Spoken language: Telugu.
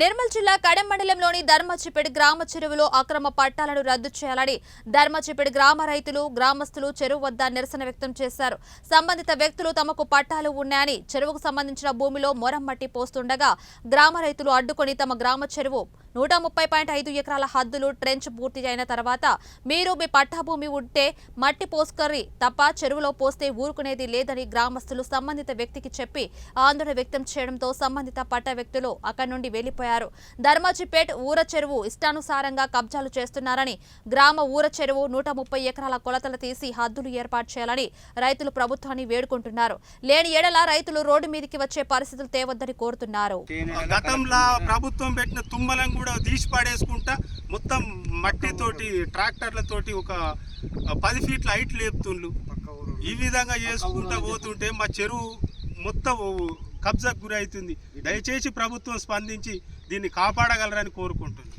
నిర్మల్ జిల్లా కడెం మండలంలోని ధర్మచిపేట గ్రామ చెరువులో అక్రమ పట్టాలను రద్దు చేయాలని ధర్మచిపేట గ్రామ రైతులు గ్రామస్తులు చెరువు వద్ద నిరసన వ్యక్తం చేశారు. సంబంధిత వ్యక్తులు తమకు పట్టాలు ఉన్నాయని చెరువుకు సంబంధించిన భూమిలో మొరం మట్టి పోస్తుండగా గ్రామ రైతులు అడ్డుకొని తమ గ్రామ చెరువు 130.5 ఎకరాల హద్దులు ట్రెంచ్ పూర్తి అయిన తర్వాత మీరు మీ పట్టా భూమి ఉంటే మట్టి పోస్కరి తప్ప చెరువులో పోస్తే ఊరుకునేది లేదని గ్రామస్తులు సంబంధిత వ్యక్తికి చెప్పి ఆందోళన వ్యక్తం చేయడంతో సంబంధిత పట్టా వ్యక్తులు అక్కడి నుండి వెళ్లిపోయారు. ధర్మచిపేట్ ఊర చెరువు ఇష్టానుసారంగా కబ్జాలు చేస్తున్నారని గ్రామ ఊర చెరువు 130 ఎకరాల కొలతలు తీసి హద్దులు ఏర్పాటు చేయాలని రైతులు ప్రభుత్వాన్ని వేడుకుంటున్నారు. లేని ఏడల రైతులు రోడ్డు మీదకి వచ్చే పరిస్థితులు తేవద్దని కోరుతున్నారు. గతంలో ప్రభుత్వం పెట్టిన తుమ్మలను కూడా తీసి పడేసుకుంటా మొత్తం మట్టితోటి ట్రాక్టర్లతోటి ఒక 10 ఫీట్ల హైట్ లేపుతుండ్రు. ఈ విధంగా చేసుకుంటా పోతుంటే మా చెరువు మొత్తం కబ్జాకు గురి అవుతుంది. దయచేసి ప్రభుత్వం స్పందించి దీన్ని కాపాడగలరని కోరుకుంటుంది.